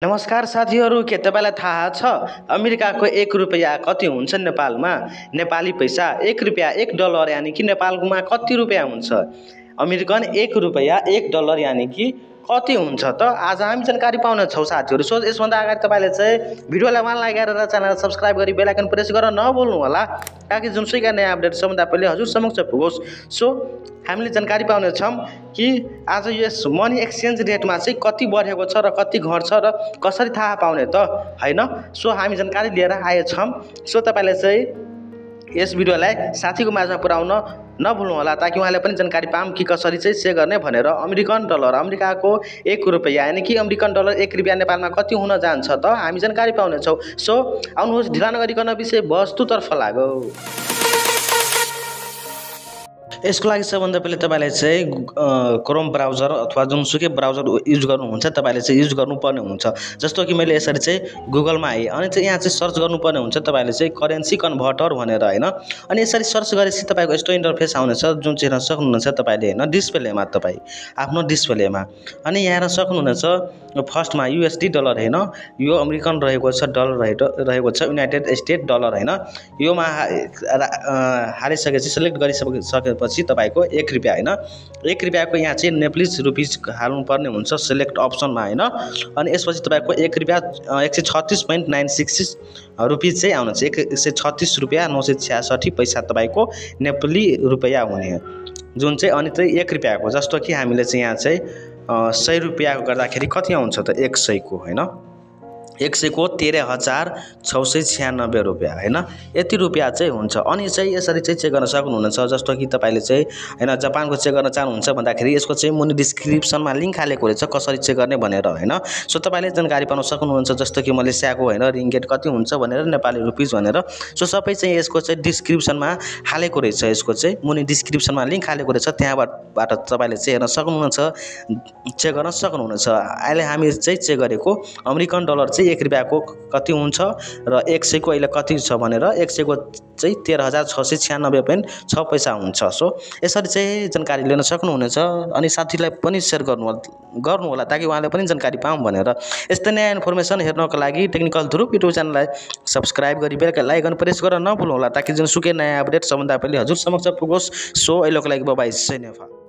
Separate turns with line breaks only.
नमस्कार साथीहरू, के तपाईँलाई थाहा छ अमेरिकाको 1 रुपैयाँ कति हुन्छ नेपालमा? नेपाली पैसा 1 रुपैयाँ 1 डलर यानि कि नेपालमा कति रुपैयाँ हुन्छ? अमेरिकन 1 रुपैयाँ 1 डलर यानि कि कति हुन्छ त? आज हामी जानकारी पाउने छौँ साथीहरू। सो यसभन्दा अगाडि तपाईँले चाहिँ भिडियोलाई वान लाइक गरेर च्यानल सब्सक्राइब गरी बेल आइकन प्रेस गरेर नभुल्नु होला, ताकि जुनसुकै नयाँ अपडेट सबभन्दा पहिले हजुर समक्ष पुगोस्। सो हामीले जानकारी पाउने छौँ कि आज यस मनी एक्सचेन्ज रेटमा चाहिँ कति बढेको छ र कति घट्छ र कसरी थाहा पाउने त, हैन? सो हामी जानकारी लिएर आएछौँ। सो तपाईँले चाहिँ यस भिडियोलाई साथीको माझमा पुर्याउन नभुल्नु होला, ताकि उहाँले पनि जानकारी पाऊँ कि कसरी चाहिँ से गर्ने भनेर। अमेरिकन डलर, अमेरिकाको 1 रुपैयाँ यानि कि अमेरिकन डलर 1 रुपैयाँ नेपालमा कति हुन जान्छ त, हामी जानकारी पाउनेछौँ। सो आउनुहोस्, ढिला नगरिकन विषय वस्तुतर्फ लागौँ। यसको लागि सबभन्दा पहिले तपाईँले चाहिँ क्रोम ब्राउजर अथवा जुनसुकै ब्राउजर युज गर्नुहुन्छ तपाईँले चाहिँ युज गर्नुपर्ने हुन्छ। जस्तो कि मैले यसरी चाहिँ गुगलमा आएँ अनि चाहिँ यहाँ चाहिँ सर्च गर्नुपर्ने हुन्छ तपाईँले चाहिँ करेन्सी कन्भर्टर भनेर, हैन? अनि यसरी सर्च गरेपछि तपाईँको यस्तो इन्टरफेस आउनेछ, जुन चाहिँ हेर्न सक्नुहुनेछ तपाईँले, हैन? डिस्प्लेमा तपाईँ आफ्नो डिस्प्लेमा। अनि यहाँ हेर्न सक्नुहुनेछ फर्स्टमा युएसडी डलर, हैन? यो अमेरिकन रहेको छ, डलर रहेको छ, युनाइटेड स्टेट डलर, हैन? योमा हालिसकेपछि सेलेक्ट गरिसकेपछि तपाईको 1 रुपैयाँ, हैन? 1 रुपैयाँको यहाँ चाहिँ नेपालीज रुपिज हाल्नुपर्ने हुन्छ सेलेक्ट अप्सनमा, हैन? अनि यसपछि तपाईको 1 रुपैयाँ 136.966 रुपिज चाहिँ आउनेछ। 136 रुपैयाँ 966 पैसा तपाईको नेपाली रुपैयाँ हुने, जुन चाहिँ अनि चाहिँ 1 रुपैयाँको। जस्तो कि हामीले चाहिँ यहाँ चाहिँ 100 रुपैयाँको गर्दाखेरि कति आउँछ त? 100 को, हैन? 100 को 13,696 रुपैयाँ, हैन? यति रुपैयाँ चाहिँ हुन्छ। अनि चाहिँ यसरी चाहिँ चेक गर्न सक्नुहुनेछ। जस्तो कि तपाईँले चाहिँ, हैन, जापानको चेक गर्न चाहनुहुन्छ भन्दाखेरि यसको चाहिँ मुनि डिस्क्रिप्सनमा लिङ्क हालेको रहेछ कसरी चेक गर्ने भनेर, हैन? सो तपाईँले जानकारी पाउन सक्नुहुन्छ। जस्तो कि मलेसियाको, हैन, रिङ्गेट कति हुन्छ भनेर, नेपाली रुपिज भनेर। सो सबै चाहिँ यसको चाहिँ डिस्क्रिप्सनमा हालेको रहेछ। यसको चाहिँ मुनि डिस्क्रिप्सनमा लिङ्क हालेको रहेछ, त्यहाँबाट तपाईँले चाहिँ हेर्न सक्नुहुनेछ, चेक गर्न सक्नुहुनेछ। अहिले हामी चाहिँ चेक गरेको अमेरिकन डलर चाहिँ 1 रुपैयाँको कति हुन्छ र 100 को अहिले कति छ भनेर। 100 को चाहिँ 13,696.6 पैसा हुन्छ। सो यसरी चाहिँ जानकारी लिन सक्नुहुनेछ। अनि साथीलाई पनि सेयर गर्नु होला, ताकि उहाँले पनि जानकारी पाऊँ भनेर। यस्तै नयाँ इन्फर्मेसन हेर्नको लागि टेक्निकल ध्रुव युट्युब च्यानललाई सब्सक्राइब गरी बेल आइकन प्रेस गरेर नभुल्नु होला, ताकि जुनसुकै नयाँ अपडेट सबभन्दा पहिले हजुर समक्ष पुगोस्। सो अहिलेको लागि बाइ बाइ, जय नेपाल।